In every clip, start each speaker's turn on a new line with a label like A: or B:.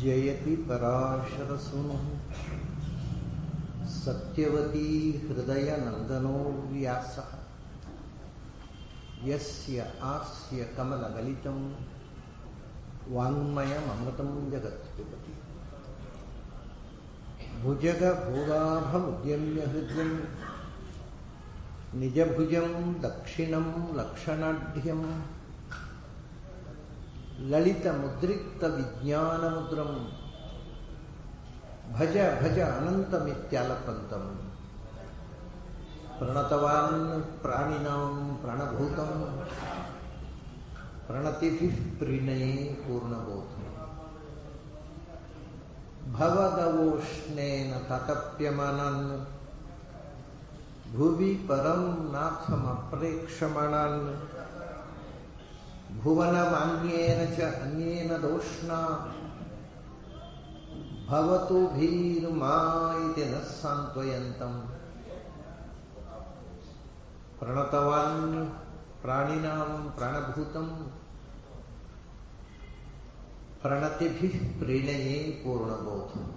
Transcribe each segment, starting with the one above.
A: जयति पराशरसूनुः सत्यवती हृदय नंदनो व्यासः यस्य आस्य कमलगलितं वाङ्मयममृतं जगत्पिबति भुजगभूगाभमुद्यम्य हृद्यं निजभुजं दक्षिणं लक्षणाढ्यं ललितमुद्रिक्तविज्ञानमुद्रं भज भज अनन्तमित्यालपन्तं प्रणतवान् प्राणिनां प्राणभूतं प्रणतिभिः प्रीणये पूर्णबोधम् भवदवोष्णेन ततप्यमानान् भुवि परं नाथमप्रेक्षमाणान् भुवनमान्येन च अन्येन दोष्णा भवतु भीर्मा इति न सान्त्वयन्तम् प्रणतवान् प्राणिनां प्राणभूतं प्रणतिभिः प्रीणये पूर्णबोधम्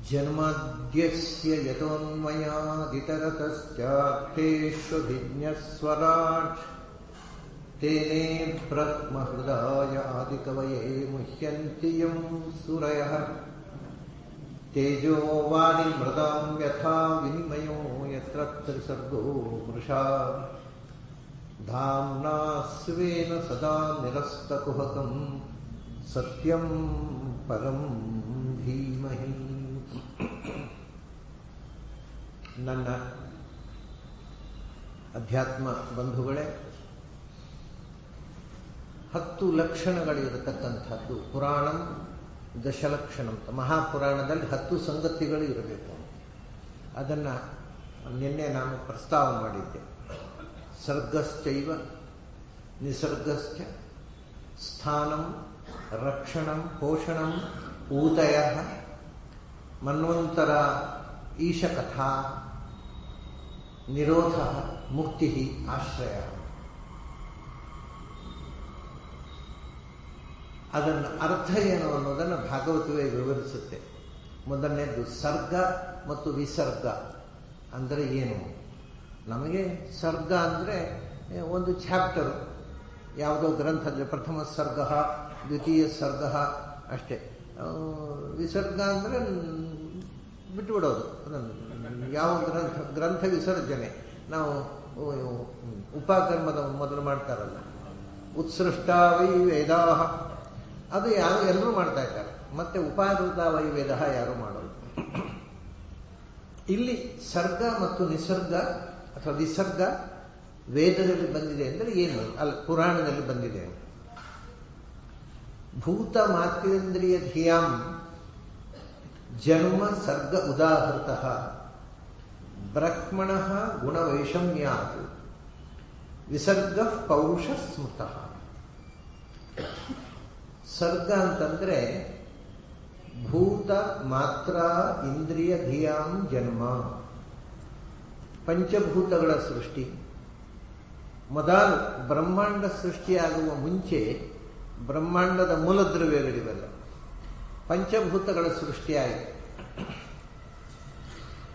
A: जन्माद्यस्य यतोऽन्वयादितरतश्चार्थेष्वभिज्ञस्वराट् तेने ब्रह्महृदाय आदिकवये मुह्यन्ति यं सूरयः तेजो वारिमृदां यथा विनिमयो यत्र त्रिसर्गो मृषा धाम्ना स्वेन सदा निरस्तकुहकं सत्यं परं धीमहि। ನನ್ನ ಅಧ್ಯಾತ್ಮ ಬಂಧುಗಳೇ, 10 ಲಕ್ಷಣಗಳಿರತಕ್ಕಂಥದ್ದು ಪುರಾಣಂ ದಶಲಕ್ಷಣಂ ಅಂತ. ಮಹಾಪುರಾಣದಲ್ಲಿ 10 ಸಂಗತಿಗಳು ಇರಬೇಕು. ಅದನ್ನು ನಿನ್ನೆ ನಾನು ಪ್ರಸ್ತಾವ ಮಾಡಿದ್ದೆ. ಸರ್ಗಶ್ಚೈವ ನಿಸರ್ಗಶ್ಚ ಸ್ಥಾನಂ ರಕ್ಷಣಂ ಪೋಷಣಂ ಊತಯಃ ಮನ್ವಂತರ ಈಶಕಥಾ ನಿರೋಧಃ ಮುಕ್ತಿ ಆಶ್ರಯ. ಅದನ್ನ ಅರ್ಥ ಏನು ಅನ್ನೋದನ್ನು ಭಾಗವತವೇ ವಿವರಿಸುತ್ತೆ. ಮೊದಲನೇದು ಸರ್ಗ ಮತ್ತು ವಿಸರ್ಗ ಅಂದರೆ ಏನು. ನಮಗೆ ಸರ್ಗ ಅಂದರೆ ಒಂದು ಚಾಪ್ಟರ್, ಯಾವುದೋ ಗ್ರಂಥದಲ್ಲಿ ಪ್ರಥಮ ಸರ್ಗ ದ್ವಿತೀಯ ಸರ್ಗ ಅಷ್ಟೇ. ವಿಸರ್ಗ ಅಂದರೆ ಬಿಟ್ಟುಬಿಡೋದು. ಯಾವ ಗ್ರಂಥ ವಿಸರ್ಜನೆ ನಾವು ಉಪಕರ್ಮದ ಮೊದಲು ಮಾಡ್ತಾರಲ್ಲ, ಉತ್ಸೃಷ್ಟ ವೈ ವೇದಾ, ಅದು ಎಲ್ಲರೂ ಮಾಡ್ತಾ ಇದ್ದಾರೆ. ಮತ್ತೆ ಉಪಾದೃತ ವೈ ವೇದ ಯಾರು ಮಾಡೋದು. ಇಲ್ಲಿ ಸರ್ಗ ಮತ್ತು ನಿಸರ್ಗ ಅಥವಾ ವಿಸರ್ಗ ವೇದದಲ್ಲಿ ಬಂದಿದೆ ಅಂದರೆ ಏನು, ಅಲ್ಲ ಪುರಾಣದಲ್ಲಿ ಬಂದಿದೆ. ಭೂತ ಮಾತೇಂದ್ರಿಯ ಧಿಯಾಂ ಜನ್ಮ ಸರ್ಗ ಉದಾಹೃತಃ ಬ್ರಹ್ಮಣಃ ಗುಣವೈಷಮ್ಯಾತ್ ವಿಸರ್ಗ ಪೌರುಷ ಸ್ಮೃತಃ. ಸರ್ಗ ಅಂತಂದ್ರೆ ಭೂತ ಮಾತ್ರ ಇಂದ್ರಿಯ ಧಿಯಾಂ ಜನ್ಮ, ಪಂಚಭೂತಗಳ ಸೃಷ್ಟಿ. ಮೊದಲು ಬ್ರಹ್ಮಾಂಡ ಸೃಷ್ಟಿಯಾಗುವ ಮುಂಚೆ ಬ್ರಹ್ಮಾಂಡದ ಮೂಲ ದ್ರವ್ಯಗಳಿವೆಲ್ಲ ಪಂಚಭೂತಗಳ ಸೃಷ್ಟಿಯಾಯಿತು.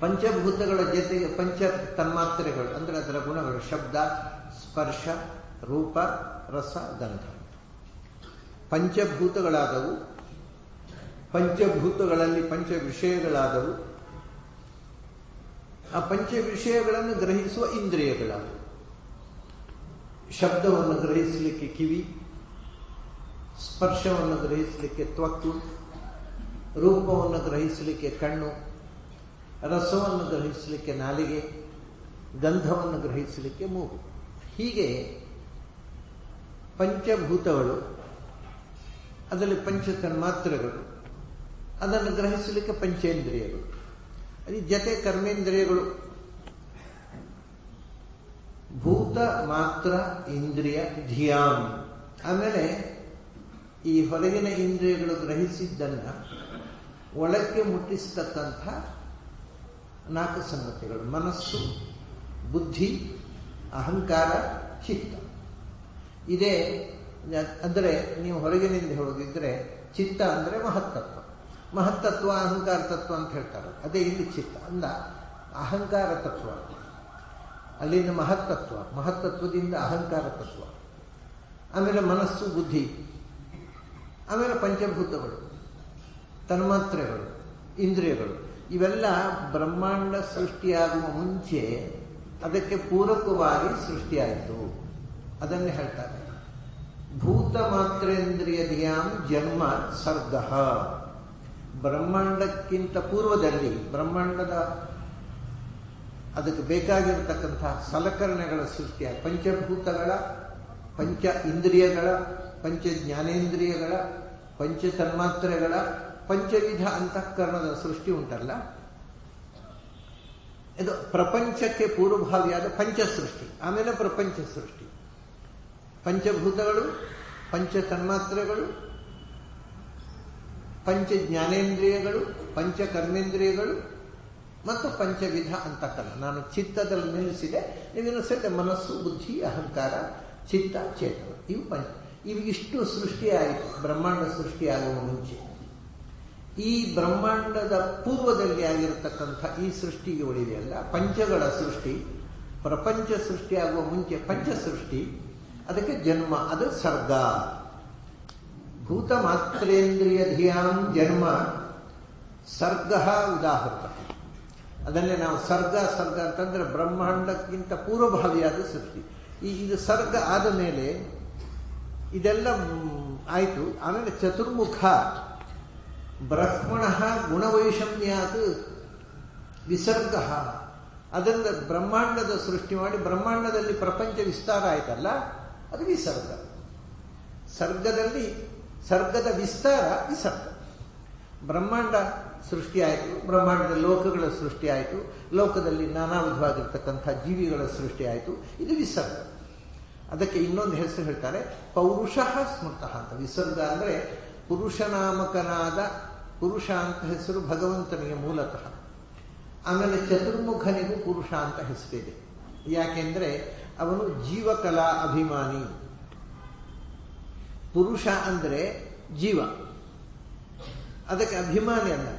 A: ಪಂಚಭೂತಗಳ ಜೊತೆಗೆ ಪಂಚ ತನ್ಮಾತ್ರೆಗಳು ಅಂದರೆ ಅದರ ಗುಣಗಳು ಶಬ್ದ ಸ್ಪರ್ಶ ರೂಪ ರಸ ಗಂಧ ಪಂಚಭೂತಗಳಾದವು. ಪಂಚಭೂತಗಳಲ್ಲಿ ಪಂಚ ವಿಷಯಗಳಾದವು. ಆ ಪಂಚ ವಿಷಯಗಳನ್ನು ಗ್ರಹಿಸುವ ಇಂದ್ರಿಯಗಳಾದವು. ಶಬ್ದವನ್ನು ಗ್ರಹಿಸಲಿಕ್ಕೆ ಕಿವಿ, ಸ್ಪರ್ಶವನ್ನು ಗ್ರಹಿಸಲಿಕ್ಕೆ ತ್ವಕ್ಕು, ರೂಪವನ್ನು ಗ್ರಹಿಸಲಿಕ್ಕೆ ಕಣ್ಣು, ರಸವನ್ನು ಗ್ರಹಿಸಲಿಕ್ಕೆ ನಾಲಿಗೆ, ಗಂಧವನ್ನು ಗ್ರಹಿಸಲಿಕ್ಕೆ ಮೂಗು. ಹೀಗೆ ಪಂಚಭೂತಗಳು, ಅದರಲ್ಲಿ ಪಂಚ ತನ್ಮಾತ್ರೆಗಳು, ಅದನ್ನು ಗ್ರಹಿಸಲಿಕ್ಕೆ ಪಂಚೇಂದ್ರಿಯಗಳು, ಅದ್ರ ಜೊತೆ ಕರ್ಮೇಂದ್ರಿಯಗಳು. ಭೂತ ಮಾತ್ರ ಇಂದ್ರಿಯ ಧಿಯಾಂ. ಆಮೇಲೆ ಈ ಹೊರಗಿನ ಇಂದ್ರಿಯಗಳು ಗ್ರಹಿಸಿದ್ದನ್ನ ಒಳಕ್ಕೆ ಮುಟ್ಟಿಸ್ತಕ್ಕಂಥ 4 ಸಂಗತಿಗಳು: ಮನಸ್ಸು, ಬುದ್ಧಿ, ಅಹಂಕಾರ, ಚಿತ್ತ. ಇದೇ ಅಂದರೆ ನೀವು ಹೊರಗಿನಿಂದ ಹೇಳೋದಿದ್ರೆ ಚಿತ್ತ ಅಂದರೆ ಮಹತ್ತತ್ವ. ಮಹತ್ತತ್ವ ಅಹಂಕಾರ ತತ್ವ ಅಂತ ಹೇಳ್ತಾರೆ. ಅದೇ ಇಲ್ಲಿ ಚಿತ್ತ ಅಂದ ಅಹಂಕಾರ ತತ್ವ, ಅಲ್ಲಿಂದ ಮಹತ್ತತ್ವ, ಮಹತ್ತತ್ವದಿಂದ ಅಹಂಕಾರ ತತ್ವ, ಆಮೇಲೆ ಮನಸ್ಸು, ಬುದ್ಧಿ, ಆಮೇಲೆ ಪಂಚಭೂತಗಳು, ತನ್ಮಾತ್ರೆಗಳು, ಇಂದ್ರಿಯಗಳು. ಇವೆಲ್ಲ ಬ್ರಹ್ಮಾಂಡ ಸೃಷ್ಟಿಯಾಗುವ ಮುಂಚೆ ಅದಕ್ಕೆ ಪೂರಕವಾಗಿ ಸೃಷ್ಟಿಯಾಯಿತು. ಅದನ್ನೇ ಹೇಳ್ತಾರೆ ಭೂತ ಮಾತ್ರೇಂದ್ರಿಯ ಧಿಯಾಂ ಜನ್ಮ ಸರ್ಗ. ಬ್ರಹ್ಮಾಂಡಕ್ಕಿಂತ ಪೂರ್ವದಲ್ಲಿ ಬ್ರಹ್ಮಾಂಡದ ಅದಕ್ಕೆ ಬೇಕಾಗಿರತಕ್ಕಂಥ ಸಲಕರಣೆಗಳ ಸೃಷ್ಟಿಯ ಪಂಚಭೂತಗಳ, ಪಂಚ ಇಂದ್ರಿಯಗಳ, ಪಂಚ ಜ್ಞಾನೇಂದ್ರಿಯಗಳ, ಪಂಚ ತನ್ಮಾತ್ರೆಗಳ, ಪಂಚವಿಧ ಅಂತಃಕರಣದ ಸೃಷ್ಟಿ ಉಂಟಲ್ಲ, ಇದು ಪ್ರಪಂಚಕ್ಕೆ ಪೂರ್ವಭಾವಿಯಾದ ಪಂಚ ಸೃಷ್ಟಿ. ಆಮೇಲೆ ಪ್ರಪಂಚ ಸೃಷ್ಟಿ. ಪಂಚಭೂತಗಳು, ಪಂಚ ತನ್ಮಾತ್ರೆಗಳು, ಪಂಚ ಜ್ಞಾನೇಂದ್ರಿಯಗಳು, ಪಂಚ ಕರ್ಮೇಂದ್ರಿಯಗಳು ಮತ್ತು ಪಂಚವಿಧ ಅಂತಃಕರಣ. ನಾನು ಚಿತ್ತದಲ್ಲಿ ನಿಲ್ಲಿಸಿದೆ, ನೀವಿನಿಸಿದೆ ಮನಸ್ಸು, ಬುದ್ಧಿ, ಅಹಂಕಾರ, ಚಿತ್ತ, ಚೇತನ. ಇವು ಇಷ್ಟು ಸೃಷ್ಟಿಯಾಯಿತು ಬ್ರಹ್ಮಾಂಡ ಸೃಷ್ಟಿಯಾಗುವ ಮುಂಚೆ. ಈ ಬ್ರಹ್ಮಾಂಡದ ಪೂರ್ವದಲ್ಲಿ ಆಗಿರತಕ್ಕಂಥ ಈ ಸೃಷ್ಟಿಗೆ ಉಳಿದೆಯಲ್ಲ ಪಂಚಗಳ ಸೃಷ್ಟಿ, ಪ್ರಪಂಚ ಸೃಷ್ಟಿಯಾಗುವ ಮುಂಚೆ ಪಂಚ ಸೃಷ್ಟಿ, ಅದಕ್ಕೆ ಜನ್ಮ, ಅದು ಸರ್ಗ. ಭೂತ ಮಾತ್ರೇಂದ್ರಿಯ ಧಿಯಾಂ ಜನ್ಮ ಸರ್ಗ ಉದಾಹೃತ. ಅದನ್ನೇ ನಾವು ಸರ್ಗ ಅಂತಂದ್ರೆ ಬ್ರಹ್ಮಾಂಡಕ್ಕಿಂತ ಪೂರ್ವಭಾವಿಯಾದ ಸೃಷ್ಟಿ. ಇದು ಸರ್ಗ ಆದ ಮೇಲೆ ಇದೆಲ್ಲ ಆಯಿತು. ಆಮೇಲೆ ಚತುರ್ಮುಖ ಬ್ರಹ್ಮಣ ಗುಣವೈಷಮ್ಯಾತ್ ವಿಸರ್ಗ. ಅದರಿಂದ ಬ್ರಹ್ಮಾಂಡದ ಸೃಷ್ಟಿ ಮಾಡಿ ಬ್ರಹ್ಮಾಂಡದಲ್ಲಿ ಪ್ರಪಂಚ ವಿಸ್ತಾರ ಆಯ್ತಲ್ಲ, ಅದು ವಿಸರ್ಗ. ಸರ್ಗದಲ್ಲಿ ಸರ್ಗದ ವಿಸ್ತಾರ ವಿಸರ್ಗ. ಬ್ರಹ್ಮಾಂಡ ಸೃಷ್ಟಿಯಾಯಿತು, ಬ್ರಹ್ಮಾಂಡದ ಲೋಕಗಳ ಸೃಷ್ಟಿಯಾಯಿತು, ಲೋಕದಲ್ಲಿ ನಾನಾ ವಿಧವಾಗಿರ್ತಕ್ಕಂಥ ಜೀವಿಗಳ ಸೃಷ್ಟಿಯಾಯಿತು, ಇದು ವಿಸರ್ಗ. ಅದಕ್ಕೆ ಇನ್ನೊಂದು ಹೆಸರು ಹೇಳ್ತಾರೆ ಪೌರುಷ ಸ್ಮೃತ ಅಂತ. ವಿಸರ್ಗ ಅಂದರೆ ಪುರುಷನಾಮಕನಾದ, ಪುರುಷ ಅಂತ ಹೆಸರು ಭಗವಂತನಿಗೆ ಮೂಲತಃ. ಆಮೇಲೆ ಚತುರ್ಮುಖನಿಗೂ ಪುರುಷ ಅಂತ ಹೆಸರಿದೆ. ಯಾಕೆಂದ್ರೆ ಅವನು ಜೀವಕಲಾ ಅಭಿಮಾನಿ. ಪುರುಷ ಅಂದ್ರೆ ಜೀವ, ಅದಕ್ಕೆ ಅಭಿಮಾನಿ ಅಲ್ಲ.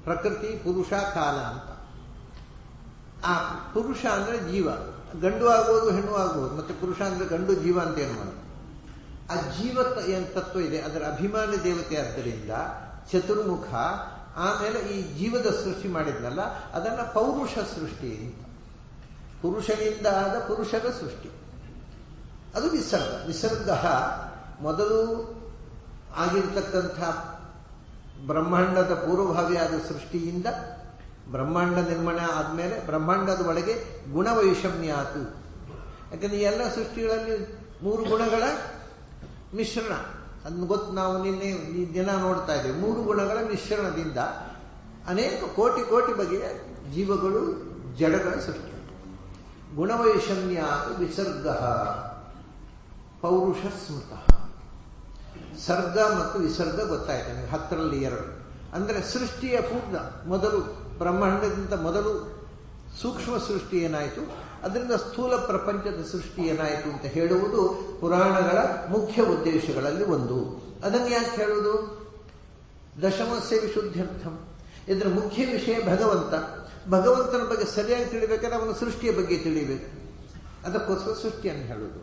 A: ಪ್ರಕೃತಿ, ಪುರುಷ, ಕಾಲ ಅಂತ. ಆ ಪುರುಷ ಅಂದ್ರೆ ಜೀವ, ಗಂಡು ಆಗ್ಬೋದು ಹೆಣ್ಣು ಆಗ್ಬೋದು. ಮತ್ತೆ ಪುರುಷ ಅಂದ್ರೆ ಗಂಡು, ಜೀವ ಅಂತ ಏನು ಮಾಡೋದು. ಆ ಜೀವ ಏನು ತತ್ವ ಇದೆ, ಅದರ ಅಭಿಮಾನಿ ದೇವತೆ. ಆದ್ದರಿಂದ ಚತುರ್ಮುಖ. ಆಮೇಲೆ ಈ ಜೀವದ ಸೃಷ್ಟಿ ಮಾಡಿದ್ನಲ್ಲ, ಅದನ್ನ ಪೌರುಷ ಸೃಷ್ಟಿ ಅಂತ. ಪುರುಷನಿಂದ ಆದ ಪುರುಷದ ಸೃಷ್ಟಿ, ಅದು ವಿಸರ್ಗ. ವಿಸರ್ಗ ಮೊದಲು ಆಗಿರ್ತಕ್ಕಂಥ ಬ್ರಹ್ಮಾಂಡದ ಪೂರ್ವಭಾವಿಯಾದ ಸೃಷ್ಟಿಯಿಂದ ಬ್ರಹ್ಮಾಂಡ ನಿರ್ಮಾಣ ಆದಮೇಲೆ ಬ್ರಹ್ಮಾಂಡದ ಒಳಗೆ ಗುಣವೈಷಮ್ಯಾತು. ಯಾಕಂದ್ರೆ ಈ ಎಲ್ಲ ಸೃಷ್ಟಿಗಳಲ್ಲಿ 3 ಗುಣಗಳ ಮಿಶ್ರಣ. ಅದನ್ನು ಗೊತ್ತು, ನಾವು ನಿನ್ನೆ ಈ ದಿನ ನೋಡ್ತಾ ಇದ್ದೇವೆ. 3 ಗುಣಗಳ ಮಿಶ್ರಣದಿಂದ ಅನೇಕ ಕೋಟಿ ಕೋಟಿ ಬಗೆಯ ಜೀವಗಳು, ಜಡಗಳ ಸೃಷ್ಟಿ. ಗುಣವೈಷಮ್ಯಾತು ವಿಸರ್ಗ ಪೌರುಷ ಸ್ಮೃತ. ಸರ್ಗ ಮತ್ತು ವಿಸರ್ಗ ಗೊತ್ತಾಯ್ತು ನನಗೆ, 10ರಲ್ಲಿ 2. ಅಂದರೆ ಸೃಷ್ಟಿಯ ಪೂರ್ಣ ಮೊದಲು, ಬ್ರಹ್ಮಾಂಡದಿಂದ ಮೊದಲು ಸೂಕ್ಷ್ಮ ಸೃಷ್ಟಿ ಏನಾಯಿತು, ಅದರಿಂದ ಸ್ಥೂಲ ಪ್ರಪಂಚದ ಸೃಷ್ಟಿ ಏನಾಯಿತು ಅಂತ ಹೇಳುವುದು ಪುರಾಣಗಳ ಮುಖ್ಯ ಉದ್ದೇಶಗಳಲ್ಲಿ ಒಂದು. ಅದನ್ನು ಯಾಕೆ ಹೇಳುವುದು? ದಶಮಸ್ಯ ವಿಶುದ್ಧ್ಯರ್ಥಂ. ಇದರ ಮುಖ್ಯ ವಿಷಯ ಭಗವಂತ. ಭಗವಂತನ ಬಗ್ಗೆ ಸರಿಯಾಗಿ ತಿಳಿಬೇಕಾದ್ರೆ ಅವನ ಸೃಷ್ಟಿಯ ಬಗ್ಗೆ ತಿಳಿಬೇಕು. ಅದಕ್ಕೋಸ್ಕರ ಸೃಷ್ಟಿಯನ್ನು ಹೇಳುವುದು.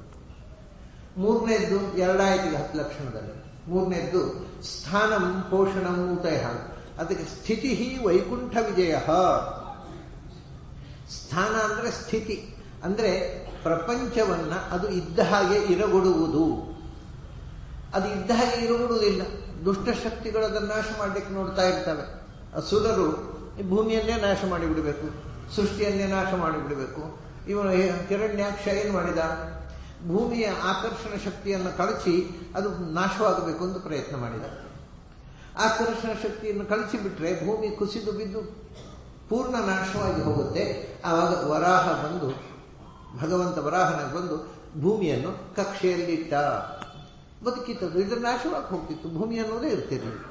A: 3ನೇದ್ದು 2 ಆಯ್ತು 10 ಲಕ್ಷಣದಲ್ಲಿ. 3ನೇದ್ದು ಸ್ಥಾನಂ ಪೋಷಣಂ ಊತಯ. ಅದಕ್ಕೆ ಸ್ಥಿತಿ ವೈಕುಂಠ ವಿಜಯ. ಸ್ಥಾನ ಅಂದ್ರೆ ಸ್ಥಿತಿ, ಅಂದ್ರೆ ಪ್ರಪಂಚವನ್ನ ಅದು ಇದ್ದ ಹಾಗೆ ಇರಗೊಡುವುದು. ಅದು ಇದ್ದ ಹಾಗೆ ಇರಗೊಡುವುದಿಲ್ಲ. ದುಷ್ಟಶಕ್ತಿಗಳದನ್ನು ನಾಶ ಮಾಡಲಿಕ್ಕೆ ನೋಡ್ತಾ ಇರ್ತವೆ. ಅಸುರರು ಭೂಮಿಯನ್ನೇ ನಾಶ ಮಾಡಿಬಿಡಬೇಕು, ಸೃಷ್ಟಿಯನ್ನೇ ನಾಶ ಮಾಡಿಬಿಡಬೇಕು. ಇವನು ಹಿರಣ್ಯಾಕ್ಷ ಏನು ಮಾಡಿದ? ಭೂಮಿಯ ಆಕರ್ಷಣ ಶಕ್ತಿಯನ್ನು ಕಳಚಿ ಅದು ನಾಶವಾಗಬೇಕು ಅಂತ ಪ್ರಯತ್ನ ಮಾಡಿದ. ಆಕರ್ಷಣ ಶಕ್ತಿಯನ್ನು ಕಳಚಿ ಬಿಟ್ರೆ ಭೂಮಿ ಕುಸಿದು ಬಿದ್ದು ಪೂರ್ಣ ನಾಶವಾಗಿ ಹೋಗುತ್ತೆ. ಆವಾಗ ವರಾಹ ಬಂದು, ಭಗವಂತ ವರಾಹನಾಗಿ ಬಂದು ಭೂಮಿಯನ್ನು ಕಕ್ಷೆಯಲ್ಲಿಟ್ಟ. ಬದುಕಿತ್ತದು, ಇದರ ನಾಶವಾಗಿ ಹೋಗ್ತಿತ್ತು. ಭೂಮಿ ಅನ್ನೋದೇ ಇರ್ತಿರಲಿಲ್ಲ.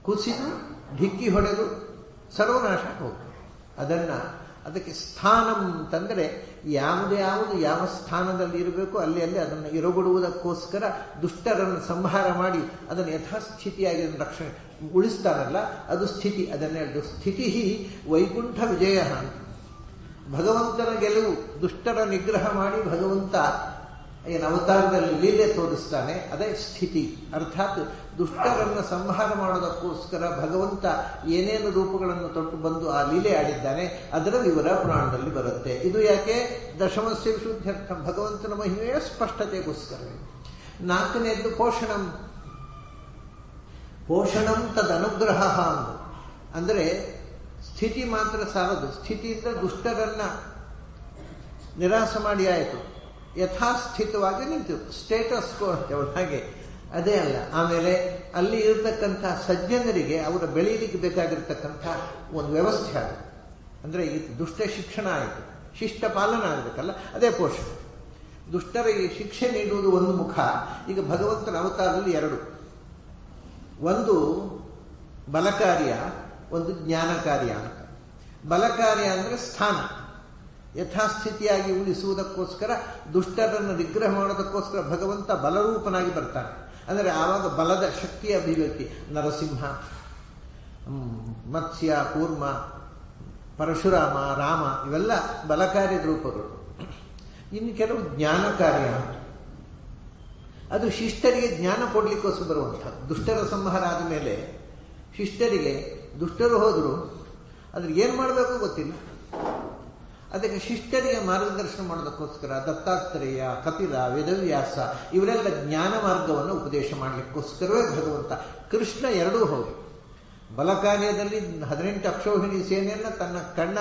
A: ಕುಸಿದು ಢಿಕ್ಕಿ ಹೊಡೆದು ಸರ್ವನಾಶ ಹೋಗ್ತದೆ. ಅದನ್ನ ಅದಕ್ಕೆ ಸ್ಥಾನಂ ಅಂತಂದರೆ ಯಾವುದ್ಯಾವುದು ಯಾವ ಸ್ಥಾನದಲ್ಲಿ ಇರಬೇಕು ಅಲ್ಲಿ ಅದನ್ನು ಇರಗೊಡುವುದಕ್ಕೋಸ್ಕರ ದುಷ್ಟರನ್ನು ಸಂಹಾರ ಮಾಡಿ ಅದನ್ನು ಯಥಾಸ್ಥಿತಿಯಾಗಿ ರಕ್ಷಣೆ ಉಳಿಸ್ತಾರಲ್ಲ, ಅದು ಸ್ಥಿತಿ. ಅದನ್ನೇ ಸ್ಥಿತಿ ವೈಕುಂಠ ವಿಜಯ ಅಂತ. ಭಗವಂತನ ಗೆಲುವು, ದುಷ್ಟರ ನಿಗ್ರಹ ಮಾಡಿ ಭಗವಂತ ಏನು ಅವತಾರದಲ್ಲಿ ಲೀಲೆ ತೋರಿಸ್ತಾನೆ, ಅದೇ ಸ್ಥಿತಿ. ಅರ್ಥಾತ್ ದುಷ್ಟರನ್ನು ಸಂಹಾರ ಮಾಡೋದಕ್ಕೋಸ್ಕರ ಭಗವಂತ ಏನೇನು ರೂಪಗಳನ್ನು ತೊಟ್ಟು ಬಂದು ಆ ಲೀಲೆ ಆಡಿದ್ದಾನೆ ಅದರ ವಿವರ ಪುರಾಣದಲ್ಲಿ ಬರುತ್ತೆ. ಇದು ಯಾಕೆ? ದಶಮಸ್ಯ ವಿಶುದ್ಧ್ಯರ್ಥ, ಭಗವಂತನ ಮಹಿಮೆಯ ಸ್ಪಷ್ಟತೆಗೋಸ್ಕರವೇ. ನಾಲ್ಕನೆಯದ್ದು ಪೋಷಣಂ. ಪೋಷಣಂ ತದನುಗ್ರಹ ಅಂದರೆ ಸ್ಥಿತಿ ಮಾತ್ರ ಸಾಲದು. ಸ್ಥಿತಿಯಿಂದ ದುಷ್ಟರನ್ನ ನಿರಾಸ ಮಾಡಿ ಆಯಿತು, ಯಥಾಸ್ಥಿತವಾಗಿ ನಿಂತು ಸ್ಟೇಟಸ್ ಕೋ ಅಂತೇಳಿ ಹಾಗೆ ಅದೇ ಅಲ್ಲ. ಆಮೇಲೆ ಅಲ್ಲಿ ಇರತಕ್ಕಂಥ ಸಜ್ಜನರಿಗೆ ಅವರ ಬೆಳೀಲಿಕ್ಕೆ ಬೇಕಾಗಿರ್ತಕ್ಕಂಥ ಒಂದು ವ್ಯವಸ್ಥೆ ಆಗುತ್ತೆ. ಅಂದರೆ ಈ ದುಷ್ಟ ಶಿಕ್ಷಣ ಆಯಿತು, ಶಿಷ್ಟ ಪಾಲನ ಆಗಬೇಕಲ್ಲ, ಅದೇ ಪೋಷಣೆ. ದುಷ್ಟರಿಗೆ ಶಿಕ್ಷೆ ನೀಡುವುದು ಒಂದು ಮುಖ. ಈಗ ಭಗವಂತನ ಅವತಾರದಲ್ಲಿ ಎರಡು, ಒಂದು ಬಲಕಾರ್ಯ, ಒಂದು ಜ್ಞಾನಕಾರ್ಯ ಅಂತ. ಬಲಕಾರ್ಯ ಅಂದರೆ ಸ್ಥಾನ, ಯಥಾಸ್ಥಿತಿಯಾಗಿ ಉಳಿಸುವುದಕ್ಕೋಸ್ಕರ ದುಷ್ಟರನ್ನು ನಿಗ್ರಹ ಮಾಡೋದಕ್ಕೋಸ್ಕರ ಭಗವಂತ ಬಲರೂಪನಾಗಿ ಬರ್ತಾನೆ. ಅಂದರೆ ಆವಾಗ ಬಲದ ಶಕ್ತಿಯ ಅಭಿವ್ಯಕ್ತಿ. ನರಸಿಂಹ, ಮತ್ಸ್ಯ, ಕೂರ್ಮ, ಪರಶುರಾಮ, ರಾಮ ಇವೆಲ್ಲ ಬಲಕಾರ್ಯದ ರೂಪಗಳು. ಇನ್ನು ಕೆಲವು ಜ್ಞಾನ ಕಾರ್ಯ, ಅದು ಶಿಷ್ಟರಿಗೆ ಜ್ಞಾನ ಕೊಡ್ಲಿಕ್ಕೋಸ್ಕರ ಬರುವಂಥದ್ದು. ದುಷ್ಟರ ಸಂಹಾರ ಆದ ಮೇಲೆ ಶಿಷ್ಟರಿಗೆ, ದುಷ್ಟರು ಹೋದರು, ಅದ್ರ ಏನು ಮಾಡಬೇಕು ಗೊತ್ತಿಲ್ಲ, ಅದಕ್ಕೆ ಶಿಷ್ಟರಿಗೆ ಮಾರ್ಗದರ್ಶನ ಮಾಡೋದಕ್ಕೋಸ್ಕರ ದತ್ತಾತ್ರೇಯ, ಕಪಿಲ, ವೇದವ್ಯಾಸ ಇವರೆಲ್ಲ ಜ್ಞಾನ ಮಾರ್ಗವನ್ನು ಉಪದೇಶ ಮಾಡಲಿಕ್ಕೋಸ್ಕರವೇ ಭಗವಂತ. ಕೃಷ್ಣ ಎರಡೂ ಹೋಗಿ ಬಲಕಾರ್ಯದಲ್ಲಿ 18 ಅಕ್ಷೌಹಿಣಿ ಸೇನೆಯನ್ನು ತನ್ನ ಕಣ್ಣ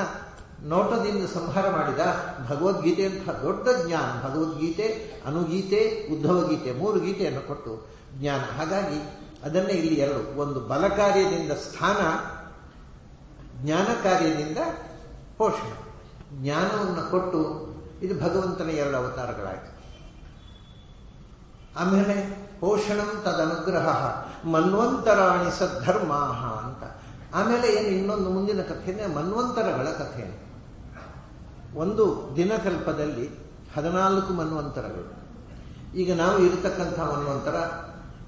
A: ನೋಟದಿಂದ ಸಂಹಾರ ಮಾಡಿದ. ಭಗವದ್ಗೀತೆ ಅಂತ ದೊಡ್ಡ ಜ್ಞಾನ, ಭಗವದ್ಗೀತೆ, ಅನುಗೀತೆ, ಉದ್ಧವ ಗೀತೆ, 3 ಗೀತೆಯನ್ನು ಕೊಟ್ಟು ಜ್ಞಾನ. ಹಾಗಾಗಿ ಅದನ್ನೇ ಇಲ್ಲಿ ಎರಡು, ಒಂದು ಬಲಕಾರ್ಯದಿಂದ ಸ್ಥಾನ, ಜ್ಞಾನ ಕಾರ್ಯದಿಂದ ಪೋಷಣೆ. ಜ್ಞಾನವನ್ನು ಕೊಟ್ಟು ಇದು ಭಗವಂತನ 2 ಅವತಾರಗಳಾಯಿತು. ಆಮೇಲೆ ಪೋಷಣಂ ತದನುಗ್ರಹ ಮನ್ವಂತರಾಣಿ ಸದ್ಧರ್ಮಾಹ ಅಂತ. ಆಮೇಲೆ ಏನು ಇನ್ನೊಂದು ಮುಂದಿನ ಕಥೆನೇ ಮನ್ವಂತರಗಳ ಕಥೆ. ಒಂದು ದಿನಕಲ್ಪದಲ್ಲಿ 14 ಮನ್ವಂತರಗಳು. ಈಗ ನಾವು ಇರತಕ್ಕಂಥ ಮನ್ವಂತರ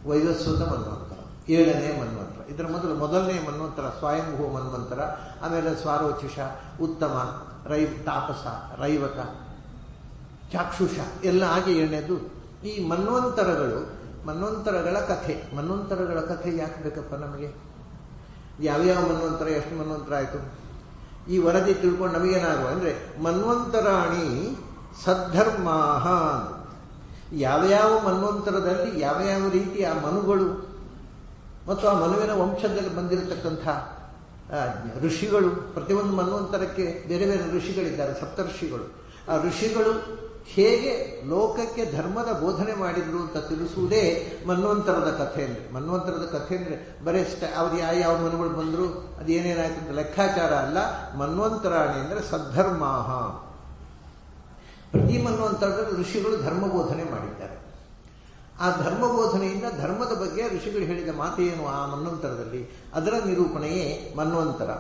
A: ವೈವಸ್ವತ ಮನ್ವಂತರ, 7ನೇ ಮನ್ವಂತರ. ಇದರ ಮೊದಲನೇ ಮನ್ವಂತರ ಸ್ವಯಂಭೂ ಮನ್ವಂತರ, ಆಮೇಲೆ ಸ್ವಾರೋಚಿಷ, ಉತ್ತಮ, ತಾಪಸ, ರೈವತ, ಚಾಕ್ಷುಷ ಎಲ್ಲ ಆಗಿ 7ನೇದು. ಈ ಮನ್ವಂತರಗಳ ಕಥೆ. ಮನ್ವಂತರಗಳ ಕಥೆ ಯಾಕೆ ಬೇಕಪ್ಪ ನಮಗೆ? ಯಾವ್ಯಾವ ಮನ್ವಂತರ, ಎಷ್ಟು ಮನ್ವಂತರ ಆಯಿತು, ಈ ವರದಿ ತಿಳ್ಕೊಂಡು ನಮಗೇನಾಗುವ ಅಂದರೆ ಮನ್ವಂತರಾಣಿ ಸದ್ಧರ್ಮಾಹ. ಯಾವ್ಯಾವ ಮನ್ವಂತರದಲ್ಲಿ ಯಾವ್ಯಾವ ರೀತಿ ಆ ಮನುಗಳು ಮತ್ತು ಆ ಮನುವಿನ ವಂಶದಲ್ಲಿ ಬಂದಿರತಕ್ಕಂಥ ಋಷಿಗಳು, ಪ್ರತಿಯೊಂದು ಮನ್ವಂತರಕ್ಕೆ ಬೇರೆ ಬೇರೆ ಋಷಿಗಳಿದ್ದಾರೆ, ಸಪ್ತಋಷಿಗಳು. ಆ ಋಷಿಗಳು ಹೇಗೆ ಲೋಕಕ್ಕೆ ಧರ್ಮದ ಬೋಧನೆ ಮಾಡಿದ್ರು ಅಂತ ತಿಳಿಸುವುದೇ ಮನ್ವಂತರದ ಕಥೆ ಅಂದರೆ. ಮನ್ವಂತರದ ಕಥೆ ಅಂದರೆ ಬರೀ ಅವ್ರು ಯಾವ ಮನುಗಳು ಬಂದರು, ಅದು ಏನೇನಾಯ್ತು ಅಂತ ಲೆಕ್ಕಾಚಾರ ಅಲ್ಲ. ಮನ್ವಂತರಾಣಿ ಅಂದರೆ ಸದ್ಧರ್ಮಾಹ. ಪ್ರತಿ ಮನ್ವಂತರದಲ್ಲಿ ಋಷಿಗಳು ಧರ್ಮ ಬೋಧನೆ ಮಾಡಿದ್ದಾರೆ. ಆ ಧರ್ಮ ಬೋಧನೆಯಿಂದ ಧರ್ಮದ ಬಗ್ಗೆ ಋಷಿಗಳು ಹೇಳಿದ ಮಾತೇನು ಆ ಮನ್ವಂತರದಲ್ಲಿ, ಅದರ ನಿರೂಪಣೆಯೇ ಮನ್ವಂತರ.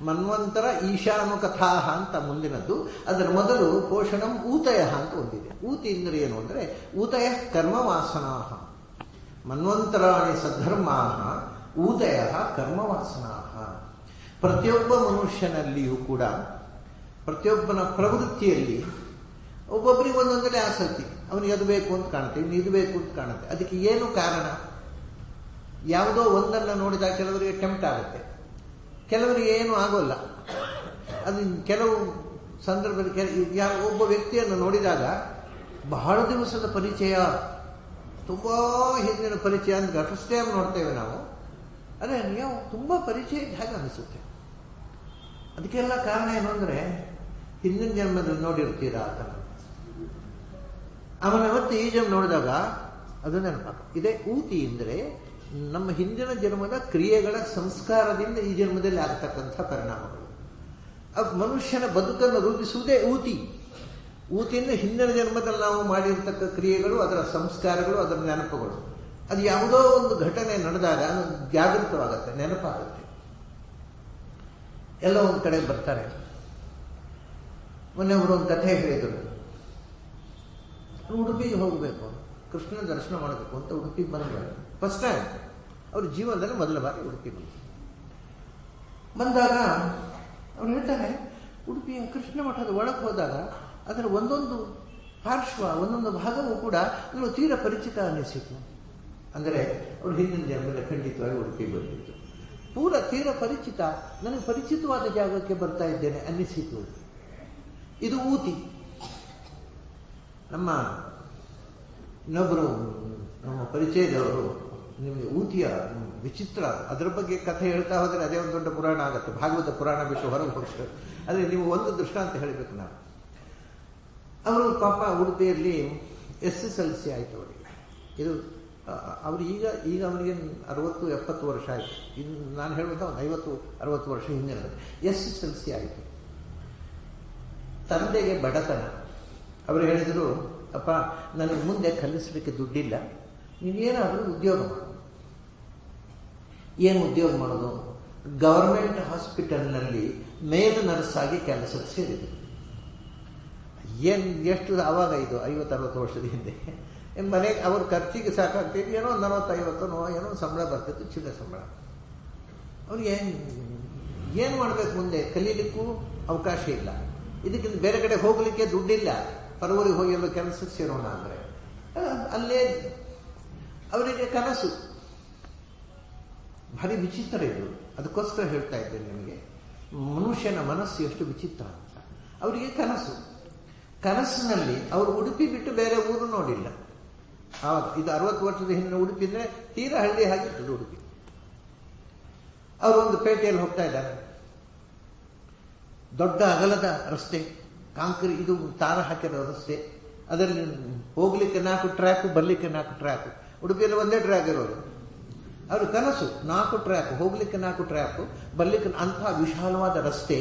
A: ಮನ್ವಂತರ ಈಶಾನುಕಥಾಹ ಅಂತ ಮುಂದಿನದ್ದು. ಅದರ ಮೊದಲು ಪೋಷಣಂ ಊತಯ ಅಂತ ಒಂದಿದೆ. ಊತಿ ಅಂದರೆ ಏನು ಅಂದರೆ ಊತಯ ಕರ್ಮವಾಸನಾಹ. ಮನ್ವಂತರಾಣಿ ಸದ್ಧರ್ಮಾಹ ಊತಯ ಕರ್ಮವಾಸನಾಹ. ಪ್ರತಿಯೊಬ್ಬ ಮನುಷ್ಯನಲ್ಲಿಯೂ ಕೂಡ, ಪ್ರತಿಯೊಬ್ಬನ ಪ್ರವೃತ್ತಿಯಲ್ಲಿ ಒಬ್ಬೊಬ್ಬರಿಗೆ ಒಂದೊಂದರಲ್ಲಿ ಆಸಕ್ತಿ. ಅವನಿಗೆ ಅದು ಬೇಕು ಅಂತ ಕಾಣುತ್ತೆ, ಇವನು ಇದು ಬೇಕು ಅಂತ ಕಾಣುತ್ತೆ. ಅದಕ್ಕೆ ಏನು ಕಾರಣ? ಯಾವುದೋ ಒಂದನ್ನು ನೋಡಿದಾಗ ಕೆಲವರಿಗೆ ಟೆಂಪ್ಟ್ ಆಗುತ್ತೆ, ಕೆಲವರಿಗೆ ಏನೂ ಆಗೋಲ್ಲ. ಅದು ಕೆಲವು ಸಂದರ್ಭದಲ್ಲಿ ಒಬ್ಬ ವ್ಯಕ್ತಿಯನ್ನು ನೋಡಿದಾಗ ಬಹಳ ದಿವಸದ ಪರಿಚಯ, ತುಂಬ ಹಿಂದಿನ ಪರಿಚಯ ಅಂತ ಫಸ್ಟ್ ಟೈಮ್ ನೋಡ್ತೇವೆ ನಾವು. ಅದೇ ನೀವು ತುಂಬ ಪರಿಚಯ ಇದ್ದ ಹಾಗೆ ಅನಿಸುತ್ತೆ. ಅದಕ್ಕೆಲ್ಲ ಕಾರಣ ಏನು ಅಂದರೆ ಹಿಂದಿನ ಜನ್ಮದಲ್ಲಿ ನೋಡಿರ್ತೀರಾ ಆ ಥರ. ಆಮೇಲೆ ಮತ್ತೆ ಈ ಜನ್ಮ ನೋಡಿದಾಗ ಅದು ನೆನಪಾಗ. ಇದೇ ಊತಿ ಅಂದರೆ ನಮ್ಮ ಹಿಂದಿನ ಜನ್ಮದ ಕ್ರಿಯೆಗಳ ಸಂಸ್ಕಾರದಿಂದ ಈ ಜನ್ಮದಲ್ಲಿ ಆಗತಕ್ಕಂಥ ಪರಿಣಾಮಗಳು. ಮನುಷ್ಯನ ಬದುಕನ್ನು ರೂಪಿಸುವುದೇ ಊತಿ. ಊತಿಯಿಂದ ಹಿಂದಿನ ಜನ್ಮದಲ್ಲಿ ನಾವು ಮಾಡಿರ್ತಕ್ಕ ಕ್ರಿಯೆಗಳು, ಅದರ ಸಂಸ್ಕಾರಗಳು, ಅದರ ನೆನಪುಗಳು. ಅದು ಯಾವುದೋ ಒಂದು ಘಟನೆ ನಡೆದಾಗ ಜಾಗೃತವಾಗುತ್ತೆ, ನೆನಪಾಗುತ್ತೆ. ಎಲ್ಲ ಒಂದು ಕಡೆ ಬರ್ತಾರೆ. ಮೊನ್ನೆ ಅವರು ಒಂದು ಕಥೆ ಹೇಳಿದರು. ಉಡುಪಿಗೆ ಹೋಗಬೇಕು, ಕೃಷ್ಣನ ದರ್ಶನ ಮಾಡಬೇಕು ಅಂತ ಉಡುಪಿಗೆ ಬಂದರು. ಫಸ್ಟ್ ಟೈಮ್ ಅವ್ರ ಜೀವನದಲ್ಲಿ ಮೊದಲ ಬಾರಿ ಉಡುಪಿ ಬಂದಾಗ ಅವ್ರು ಹೇಳ್ತಾರೆ, ಉಡುಪಿಯ ಕೃಷ್ಣ ಮಠದ ಒಳಗೆ ಹೋದಾಗ ಅದರ ಒಂದೊಂದು ಪಾರ್ಶ್ವ ಒಂದೊಂದು ಭಾಗವೂ ಕೂಡ ನನಗೆ ತೀರ ಪರಿಚಿತ ಅನ್ನಿಸಿತು. ಅಂದರೆ ಅವ್ರು ಹಿಂದಿನ ಜನ್ಮದಲ್ಲಿ ಖಂಡಿತವಾಗಿ ಉಡುಪಿ ಬಂದಿತ್ತು. ಪೂರ ತೀರ ಪರಿಚಿತ, ನನಗೆ ಪರಿಚಿತವಾದ ಜಾಗಕ್ಕೆ ಬರ್ತಾ ಇದ್ದೇನೆ ಅನ್ನಿಸಿತು. ಇದು ಊತಿ. ಇನ್ನೊಬ್ಬರು ನಮ್ಮ ಪರಿಚಯದವರು ನಿಮಗೆ ಊತಿಯ ವಿಚಿತ್ರ ಅದರ ಬಗ್ಗೆ ಕಥೆ ಹೇಳ್ತಾ ಹೋದರೆ ಅದೇ ಒಂದು ದೊಡ್ಡ ಪುರಾಣ ಆಗುತ್ತೆ. ಭಾಗವತ ಪುರಾಣ ಬಿಟ್ಟು ಹೊರಗೆ ಹೋಗ್ತಾರೆ. ಆದರೆ ನೀವು ಒಂದು ದೃಷ್ಟಾಂತ ಹೇಳಬೇಕು. ನಾವು ಅವರು ಪಾಪ ಉಡುಪಿಯಲ್ಲಿ SSLC ಆಯಿತು ಅವರಿಗೆ. ಇದು ಅವರು ಈಗ ಅವರಿಗೆ 60-70 ವರ್ಷ ಆಯಿತು. ಇನ್ನು ನಾನು ಹೇಳುವಂಥ ಒಂದು 50-60 ವರ್ಷ ಹಿಂದೆ SSLC ಆಯಿತು. ತಂದೆಗೆ ಬಡತನ. ಅವರು ಹೇಳಿದರು, ಅಪ್ಪ ನನಗೆ ಮುಂದೆ ಕಲಿಸಲಿಕ್ಕೆ ದುಡ್ಡಿಲ್ಲ, ನೀವೇನಾದರೂ ಉದ್ಯೋಗ ಮಾಡು. ಏನು ಉದ್ಯೋಗ ಮಾಡೋದು? ಗವರ್ಮೆಂಟ್ ಹಾಸ್ಪಿಟಲ್ನಲ್ಲಿ ಮೇಲ್ ನರ್ಸ್ ಆಗಿ ಕೆಲಸಕ್ಕೆ ಸೇರಿದರು. ಎಷ್ಟು ಆವಾಗ ಇದು 50-60 ವರ್ಷದ ಹಿಂದೆ. ಮನೆಗೆ ಅವ್ರ ಖರ್ಚಿಗೆ ಸಾಕಾಗ್ತಿತ್ತು. ಏನೋ 40-50 ಏನೋ ಸಂಬಳ ಬರ್ತಿತ್ತು, ಚಿನ್ನ ಸಂಬಳ. ಅವ್ರಿಗೆ ಏನು ಮಾಡಬೇಕು? ಮುಂದೆ ಕಲೀಲಿಕ್ಕೂ ಅವಕಾಶ ಇಲ್ಲ. ಇದಕ್ಕಿಂತ ಬೇರೆ ಕಡೆ ಹೋಗಲಿಕ್ಕೆ ದುಡ್ಡಿಲ್ಲ. ಪರವೂರಿಗೆ ಹೋಗಿ ಎಲ್ಲೋ ಕೆಲಸಕ್ಕೆ ಸೇರೋಣ ಅಂದರೆ ಅಲ್ಲೇ ಅವರಿಗೆ ಕನಸು. ಭಾರಿ ವಿಚಿತ್ರ ಇದು. ಅದಕ್ಕೋಸ್ಕರ ಹೇಳ್ತಾ ಇದ್ದೇನೆ ನಿಮಗೆ, ಮನುಷ್ಯನ ಮನಸ್ಸು ಎಷ್ಟು ವಿಚಿತ್ರ ಅಂತ. ಅವರಿಗೆ ಕನಸಿನಲ್ಲಿ ಅವರು ಉಡುಪಿ ಬಿಟ್ಟು ಬೇರೆ ಊರು ನೋಡಿಲ್ಲ. ಆವಾಗ ಇದು 60 ವರ್ಷದ ಹಿಂದಿನ ಉಡುಪಿ ಅಂದರೆ ತೀರಾ ಹಳ್ಳಿ ಆಗಿರ್ತದೆ ಉಡುಪಿ. ಅವರು ಒಂದು ಪೇಟೆಯಲ್ಲಿ ಹೋಗ್ತಾ ಇದ್ದಾರೆ. ದೊಡ್ಡ ಅಗಲದ ರಸ್ತೆ, ಕಾಂಕ್ರೀಟ್, ಇದು ತಾರ ಹಾಕಿರೋ ರಸ್ತೆ. ಅದರಲ್ಲಿ ಹೋಗ್ಲಿಕ್ಕೆ 4 ಟ್ರ್ಯಾಕ್, ಬರ್ಲಿಕ್ಕೆ 4 ಟ್ರ್ಯಾಕ್. ಉಡುಪಿಯಲ್ಲಿ ಒಂದೇ ಟ್ರ್ಯಾಕ್ ಇರೋದು. ಅವ್ರ ಕನಸು 4 ಟ್ರ್ಯಾಕ್, ಹೋಗ್ಲಿಕ್ಕೆ 4 ಟ್ರ್ಯಾಕ್, ಬರ್ಲಿಕ್ಕೆ ಅಂತಹ ವಿಶಾಲವಾದ ರಸ್ತೆ.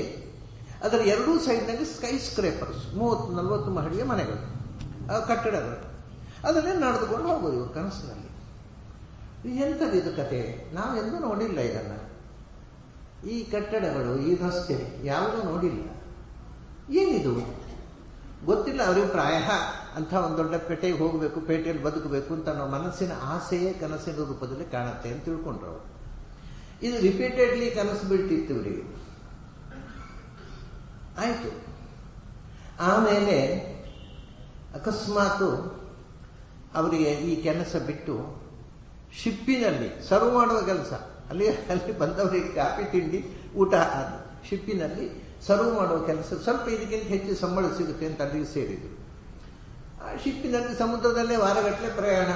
A: ಅದರ ಎರಡೂ ಸೈಡ್ನಲ್ಲಿ ಸ್ಕೈ ಸ್ಕ್ರೇಪರ್ಸ್, 30-40 ಮಹಡಿಯ ಮನೆಗಳು, ಕಟ್ಟಡಗಳು. ಅದನ್ನೇ ನಡೆದುಕೊಂಡು ಹೋಗೋದು ಇವರು ಕನಸಿನಲ್ಲಿ. ಎಂಥದ್ದು ಇದು ಕತೆ? ನಾವೆಂದೂ ನೋಡಿಲ್ಲ ಇದನ್ನು. ಈ ಕಟ್ಟಡಗಳು, ಈ ರಸ್ತೆ ಯಾವುದೂ ನೋಡಿಲ್ಲ. ಏನಿದು ಗೊತ್ತಿಲ್ಲ. ಅವರಿಗೆ ಪ್ರಾಯ ಅಂಥ ಒಂದು ದೊಡ್ಡ ಪೇಟೆಗೆ ಹೋಗಬೇಕು, ಪೇಟೆಯಲ್ಲಿ ಬದುಕಬೇಕು ಅಂತ ಅನ್ನೋ ಮನಸ್ಸಿನ ಆಸೆಯೇ ಕನಸಿನ ರೂಪದಲ್ಲಿ ಕಾಣುತ್ತೆ ಅಂತ ತಿಳ್ಕೊಂಡ್ರು ಅವರು. ಇದು ರಿಪೀಟೆಡ್ಲಿ ಕನಸು ಬಿಟ್ಟಿತ್ತು ಇವರಿಗೆ. ಆಯಿತು. ಆಮೇಲೆ ಅಕಸ್ಮಾತು ಅವರಿಗೆ ಈ ಕೆಲಸ ಬಿಟ್ಟು ಶಿಪ್ಪಿನಲ್ಲಿ ಸರ್ವ್ ಮಾಡುವ ಕೆಲಸ, ಅಲ್ಲಿ ಬಂದವರಿಗೆ ಕಾಫಿ ತಿಂಡಿ ಊಟ ಶಿಪ್ಪಿನಲ್ಲಿ ಸರ್ವ್ ಮಾಡುವ ಕೆಲಸ, ಸ್ವಲ್ಪ ಇದಕ್ಕಿಂತ ಹೆಚ್ಚು ಸಂಬಳ ಸಿಗುತ್ತೆ ಅಂತ ಅಲ್ಲಿಗೆ ಸೇರಿದರು. ಆ ಶಿಪ್ಪಿನಲ್ಲಿ ಸಮುದ್ರದಲ್ಲೇ ವಾರಗಟ್ಟಲೆ ಪ್ರಯಾಣ.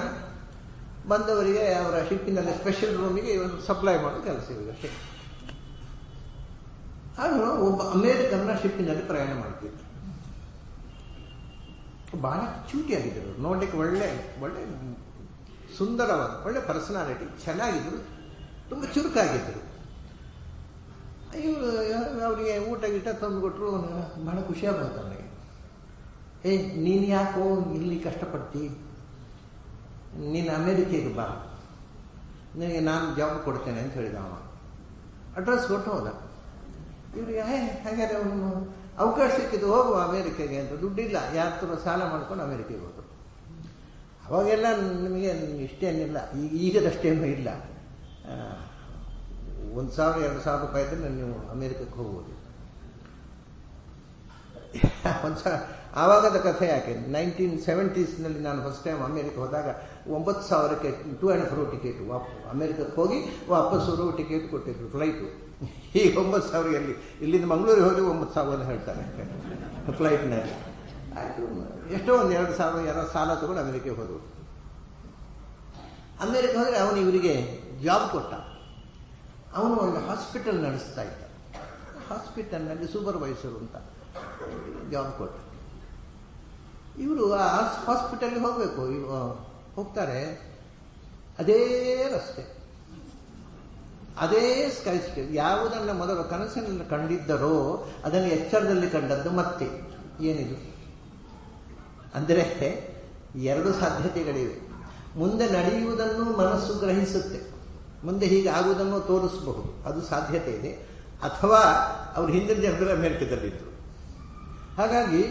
A: ಬಂದವರಿಗೆ ಅವರ ಶಿಪ್ಪಿನಲ್ಲಿ ಸ್ಪೆಷಲ್ ರೂಮಿಗೆ ಒಂದು ಸಪ್ಲೈ ಮಾಡೋ ಕೆಲಸ ಇವರಿಗೆ. ಅವರು ಒಬ್ಬ ಅಮೇರಿಕನ್ನ ಶಿಪ್ಪಿನಲ್ಲಿ ಪ್ರಯಾಣ ಮಾಡ್ತಿದ್ರು. ಬಹಳ ಚೂಟಿಯಾಗಿದ್ದರು, ನೋಡ್ಲಿಕ್ಕೆ ಒಳ್ಳೆ ಸುಂದರವಾದ ಒಳ್ಳೆ ಪರ್ಸನಾಲಿಟಿ, ಚೆನ್ನಾಗಿದ್ರು, ತುಂಬ ಚುರುಕಾಗಿದ್ದರು. ಇವರು ಅವರಿಗೆ ಊಟ ಗೀಟ ತಂದುಕೊಟ್ರು. ಬಹಳ ಖುಷಿಯಾಗ್ಬೋದು ನನಗೆ. ನೀನು ಯಾಕೋ ಇಲ್ಲಿ ಕಷ್ಟಪಡ್ತಿ, ನೀನು ಅಮೇರಿಕೆಗೆ ಬಾ, ನಿನಗೆ ನಾನು ಜಾಬ್ ಕೊಡ್ತೇನೆ ಅಂತ ಹೇಳಿದ ಅವ. ಅಡ್ರೆಸ್ ಕೊಟ್ಟು ಹೋದ. ಇವ್ರಿಗೆ ಹಾಗಾದ್ರೆ ಅವನು ಅವಕಾಶ ಸಿಕ್ಕಿದ್ದು ಹೋಗುವ ಅಮೇರಿಕೆಗೆ ಅಂತ. ದುಡ್ಡಿಲ್ಲ, ಯಾರ ಥರ ಸಾಲ ಮಾಡ್ಕೊಂಡು ಅಮೇರಿಕೆಗೆ ಹೋದರು. ಅವಾಗೆಲ್ಲ ನಿಮಗೆ ಇಷ್ಟೇನಿಲ್ಲ, ಈಗದಷ್ಟೇನೂ ಇಲ್ಲ. 1,000-2,000 ರೂಪಾಯಿದ್ರೆ ನೀವು ಅಮೇರಿಕಕ್ಕೆ ಹೋಗ್ಬೋದು. ಆವಾಗದ ಕಥೆ ಯಾಕೆ, 1970s ನಾನು ಫಸ್ಟ್ ಟೈಮ್ ಅಮೇರಿಕ ಹೋದಾಗ 9,000ಕ್ಕೆ ಟು ಆ್ಯಂಡ್ ಫ್ರೋ ಟಿಕೆಟ್. ಅಮೇರಿಕಕ್ಕೆ ಹೋಗಿ ವಾಪಸ್ ಬರೋ ಟಿಕೆಟ್ ಕೊಟ್ಟಿದ್ರು ಫ್ಲೈಟು. ಈಗ 9,000 ಇಲ್ಲಿಂದ ಮಂಗಳೂರಿಗೆ ಹೋಗಿ 9,000 ಹೇಳ್ತಾರೆ ಫ್ಲೈಟ್ನಲ್ಲಿ. ಆಯಿತು, ಎಷ್ಟೋ ಒಂದು 2,000 ಸಾಲ ತಗೊಂಡು ಅಮೇರಿಕೆಗೆ ಹೋದರು. ಅಮೇರಿಕ ಹೋದರೆ ಅವನು ಇವರಿಗೆ ಜಾಬ್ ಕೊಟ್ಟ. ಅವನು ಒಂದು ಹಾಸ್ಪಿಟಲ್ ನಡೆಸ್ತಾ ಇದ್ದ. ಹಾಸ್ಪಿಟಲ್ನಲ್ಲಿ ಸೂಪರ್ವೈಸರು ಅಂತ ಜಾಬ್ ಕೊಟ್ಟ. ಇವರು ಆ ಹಾಸ್ಪಿಟಲ್ಗೆ ಹೋಗಬೇಕು, ಹೋಗ್ತಾರೆ. ಅದೇ ರಸ್ತೆ, ಅದೇ ಸ್ಕೈ ಸ್ಟೇಜ್. ಯಾವುದನ್ನು ಮೊದಲು ಕನಸಿನಲ್ಲಿ ಕಂಡಿದ್ದರೋ ಅದನ್ನು ಎಚ್ಚರದಲ್ಲಿ ಕಂಡದ್ದು ಮತ್ತೆ. ಏನಿದು ಅಂದರೆ 2 ಸಾಧ್ಯತೆಗಳಿವೆ. ಮುಂದೆ ನಡೆಯುವುದನ್ನು ಮನಸ್ಸು ಗ್ರಹಿಸುತ್ತೆ, ಮುಂದೆ ಹೀಗೆ ಆಗುವುದನ್ನು ತೋರಿಸಬಹುದು, ಅದು ಸಾಧ್ಯತೆ ಇದೆ. ಅಥವಾ ಅವ್ರು ಹಿಂದಿನ ಜನರು ಅಮೆರಿಕದಲ್ಲಿದ್ದರು, ಹಾಗಾಗಿ